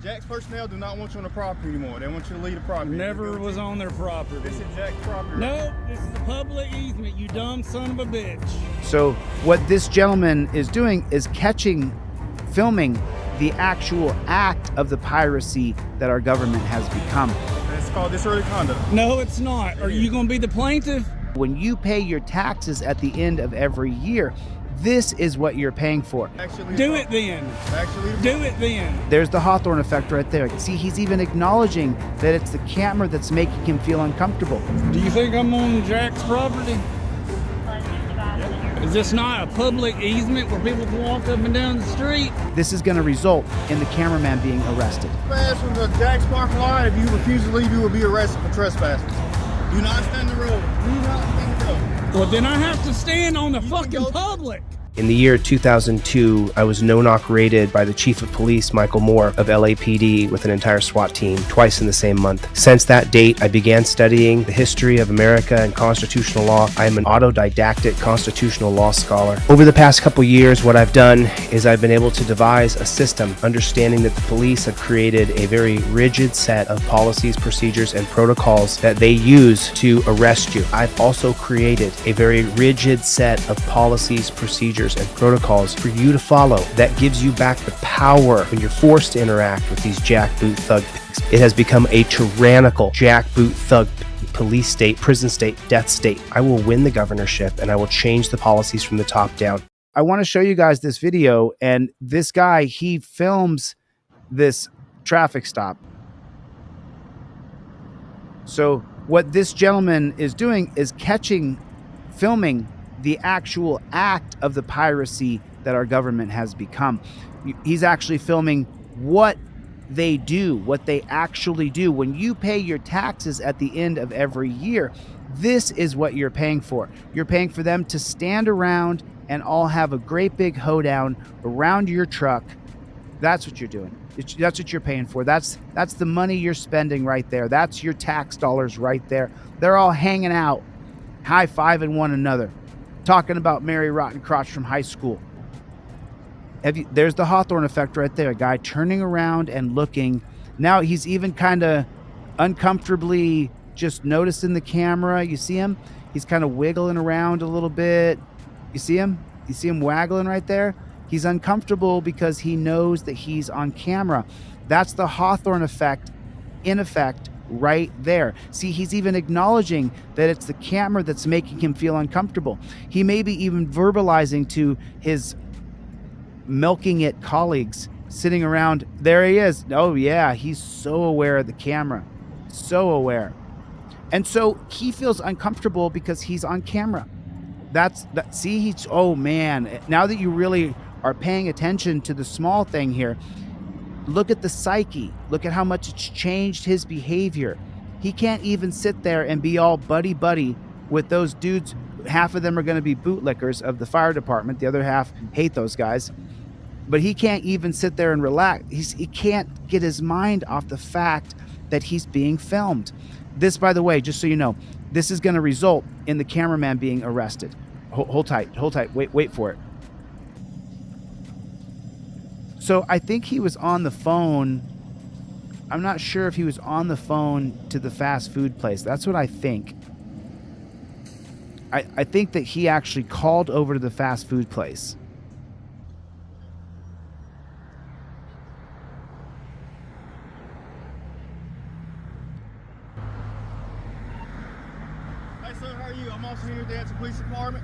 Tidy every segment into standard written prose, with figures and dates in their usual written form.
Jack's personnel do not want you on the property anymore. They want you to leave the property. Never was on their property. This is Jack's property. No, this is a public easement, you dumb son of a bitch. So what this gentleman is doing is filming the actual act of the piracy that our government has become. It's called disorderly conduct. No, it's not. Are you going to be the plaintiff? When you pay your taxes at the end of every year, this is what you're paying for. Do it then. Do it then. There's the Hawthorne effect right there. See, he's even acknowledging that it's the camera that's making him feel uncomfortable. Do you think I'm on Jack's property? Is this not a public easement where people can walk up and down the street? This is going to result in the cameraman being arrested. Pass from the Jack's parking lot. If you refuse to leave, you will be arrested for trespassing. Do not stand in the road. Do not stand in the road. Well, then I have to stand on the fucking public. In the year 2002, I was no-knock raided by the Chief of Police, Michael Moore, of LAPD with an entire SWAT team, twice in the same month. Since that date, I began studying the history of America and constitutional law. I am an autodidactic constitutional law scholar. Over the past couple years, what I've done is I've been able to devise a system, understanding that the police have created a very rigid set of policies, procedures, and protocols that they use to arrest you. I've also created a very rigid set of policies, procedures, and protocols for you to follow that gives you back the power when you're forced to interact with these jackboot thug pigs. It has become a tyrannical jackboot thug police state, prison state, death state. I will win the governorship and I will change the policies from the top down. I want to show you guys this video, and this guy, he films this traffic stop. So what this gentleman is doing is filming the actual act of the piracy that our government has become. He's actually filming what they do, what they actually do. When you pay your taxes at the end of every year, this is what you're paying for. You're paying for them to stand around and all have a great big hoedown around your truck. That's what you're doing. That's what you're paying for. That's the money you're spending right there. That's your tax dollars right there. They're all hanging out, high-fiving one another, talking about Mary Rotten Crotch from high school. There's the Hawthorne effect right there. A guy turning around and looking. Now he's even kind of uncomfortably just noticing the camera. You see him? He's kind of wiggling around a little bit. You see him? You see him waggling right there? He's uncomfortable because he knows that he's on camera. That's the Hawthorne effect in effect right there. See, he's even acknowledging that it's the camera that's making him feel uncomfortable. He may be even verbalizing to his milking it colleagues sitting around. There he is. Oh yeah, he's so aware of the camera. So aware. And so he feels uncomfortable because he's on camera. See, he's, oh man, now that you really are paying attention to the small thing here, look at the psyche. Look at how much it's changed his behavior. He can't even sit there and be all buddy-buddy with those dudes. Half of them are going to be bootlickers of the fire department. The other half hate those guys. But he can't even sit there and relax. He can't get his mind off the fact that he's being filmed. This, by the way, just so you know, this is going to result in the cameraman being arrested. Hold tight. Wait for it. So I think he was on the phone. I'm not sure if he was on the phone to the fast food place. That's what I think. I think that he actually called over to the fast food place. Hey sir, how are you? I'm also here with the Police Department.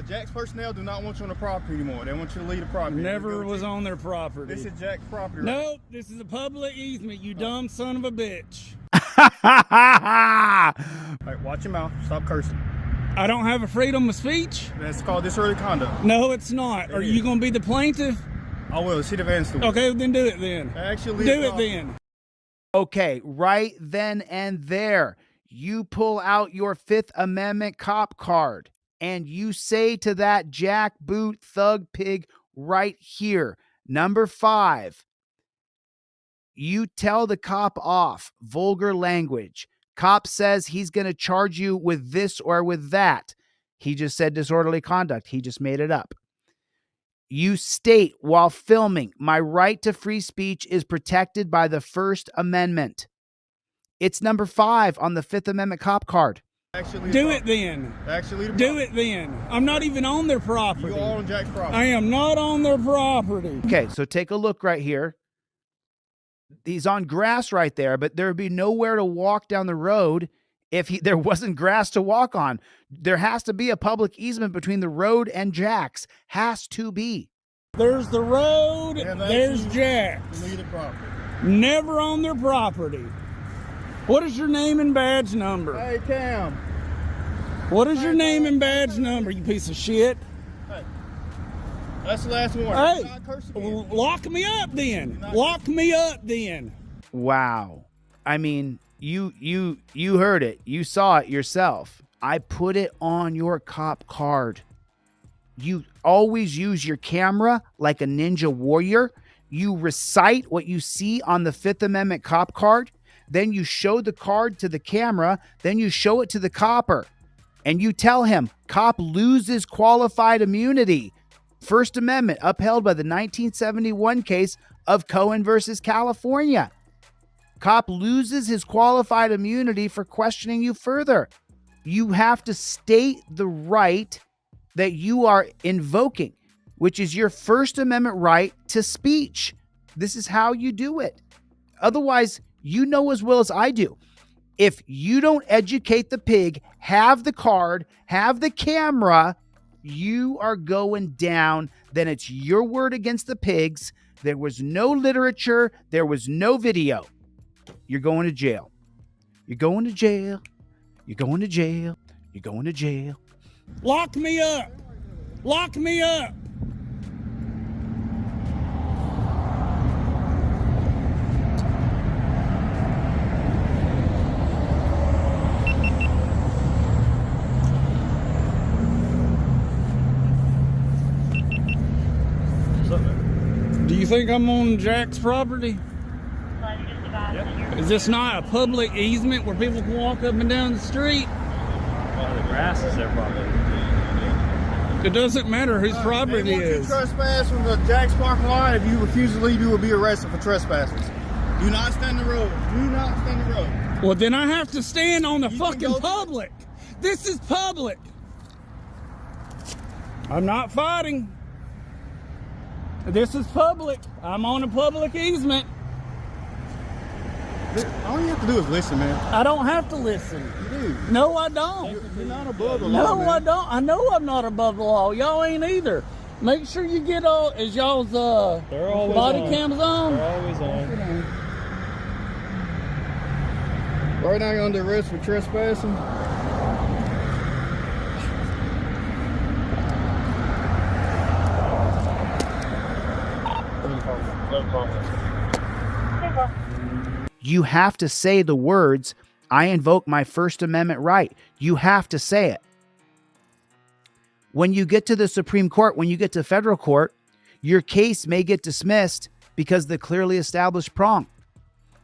Jack's personnel do not want you on the property anymore. They want you to leave the property. Never was on their property. This is Jack's property. Nope, this is a public easement, you dumb son of a bitch. All right, watch your mouth. Stop cursing. I don't have a freedom of speech? That's called disorderly conduct. No, it's not. Are you going to be the plaintiff? I will. See the van store. Okay, then do it then. Actually, do it then. Okay, right then and there, you pull out your Fifth Amendment cop card and you say to that jackboot thug pig right here, number 5, you tell the cop off, vulgar language. Cop says he's going to charge you with this or with that. He just said disorderly conduct. He just made it up. You state while filming, my right to free speech is protected by the First Amendment. It's number 5 on the Fifth Amendment cop card. Do it then. Do it then. I'm not even on their property. You are on Jack's property. I am not on their property. Okay, so take a look right here. He's on grass right there, but there would be nowhere to walk down the road if there wasn't grass to walk on. There has to be a public easement between the road and Jack's. Has to be. There's the road, Yeah, there's Jack's. Deleted property. Never on their property. What is your name and badge number? Hey, Cam. What is your name and badge number, you piece of shit? Hey. That's the last one. Hey, Do not curse again. lock me up then. Lock me up then. Wow. I mean, you heard it. You saw it yourself. I put it on your cop card. You always use your camera like a ninja warrior. You recite what you see on the Fifth Amendment cop card. Then you show the card to the camera. Then you show it to the copper. And you tell him, cop loses qualified immunity. First Amendment upheld by the 1971 case of Cohen versus California. Cop loses his qualified immunity for questioning you further. You have to state the right that you are invoking, which is your First Amendment right to speech. This is how you do it. Otherwise, you know as well as I do, if you don't educate the pig, have the card, have the camera, you are going down. Then it's your word against the pigs. There was no literature. There was no video. You're going to jail. You're going to jail. You're going to jail. You're going to jail. Lock me up. Lock me up. Do you think I'm on Jack's property? Yep. Is this not a public easement where people can walk up and down the street? Well, the grass is their property. It doesn't matter whose property They it want you to is. trespass from the Jack's parking lot. If you refuse to leave, you will be arrested for trespassing. Do not stand the road. Do not stand the road. Well, then I have to stand on the You can fucking go- public. This is public. I'm not fighting. This is public. I'm on a public easement. All you have to do is listen, man. I don't have to listen. You do. No, I don't. You're not above the law, No, man. I don't. I know I'm not above the law. Y'all ain't either. Make sure you get all, is y'all's They're always body on. cams on? They're always on. Right now you're under arrest for trespassing. You have to say the words, I invoke my First Amendment right. You have to say it. When you get to the Supreme Court, when you get to federal court, your case may get dismissed because the clearly established prong.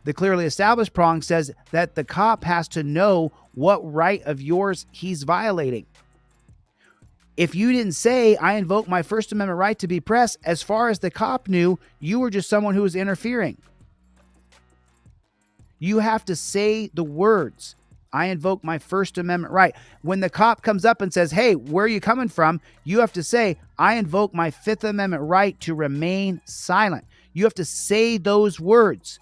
The clearly established prong says that the cop has to know what right of yours he's violating. If you didn't say, I invoke my First Amendment right to be pressed, as far as the cop knew, you were just someone who was interfering. You have to say the words, I invoke my First Amendment right. When the cop comes up and says, hey, where are you coming from? You have to say, I invoke my Fifth Amendment right to remain silent. You have to say those words.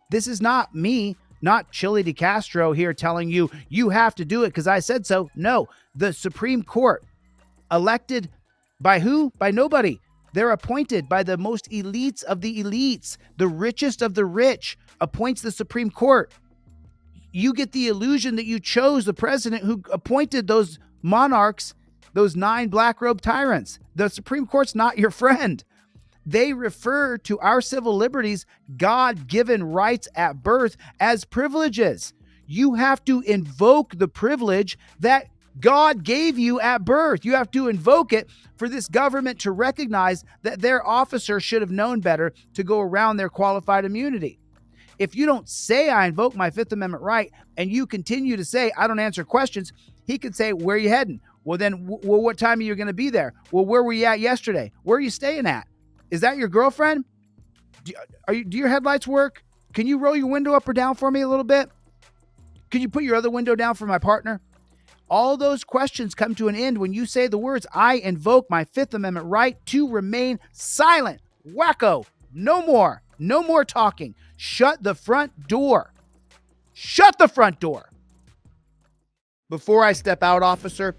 This is not me, not Chili DeCastro here telling you, you have to do it because I said so. No, the Supreme Court, elected by who? By nobody. They're appointed by the most elites of the elites. The richest of the rich appoints the Supreme Court. You get the illusion that you chose the president who appointed those monarchs, those 9 black robe tyrants. The Supreme Court's not your friend. They refer to our civil liberties, God-given rights at birth, as privileges. You have to invoke the privilege that God gave you at birth. You have to invoke it for this government to recognize that their officer should have known better to go around their qualified immunity. If you don't say, I invoke my Fifth Amendment right, and you continue to say, I don't answer questions, he could say, where are you heading? Well, then, well, what time are you going to be there? Well, where were you at yesterday? Where are you staying at? Is that your girlfriend? Do your headlights work? Can you roll your window up or down for me a little bit? Can you put your other window down for my partner? All those questions come to an end when you say the words, I invoke my Fifth Amendment right to remain silent. Wacko. No more talking. Shut the front door. Shut the front door. Before I step out, officer,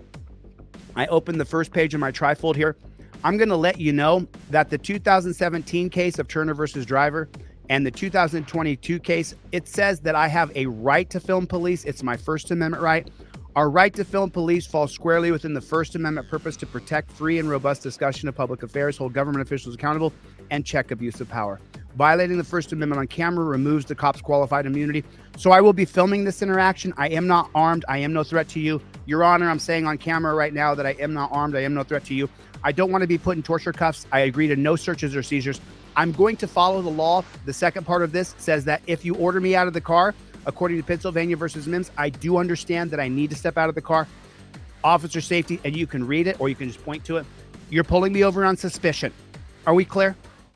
I open the first page of my trifold here. I'm going to let you know that the 2017 case of Turner versus Driver and the 2022 case, it says that I have a right to film police. It's my First Amendment right. Our right to film police falls squarely within the First Amendment purpose to protect free and robust discussion of public affairs, hold government officials accountable, and check abuse of power. Violating the First Amendment on camera removes the cop's qualified immunity. So I will be filming this interaction. I am not armed. I am no threat to you. Your Honor, I'm saying on camera right now that I am not armed. I am no threat to you. I don't want to be put in torture cuffs. I agree to no searches or seizures. I'm going to follow the law. The second part of this says that if you order me out of the car, according to Pennsylvania versus Mims, I do understand that I need to step out of the car. Officer safety, and you can read it or you can just point to it. You're pulling me over on suspicion. Are we clear?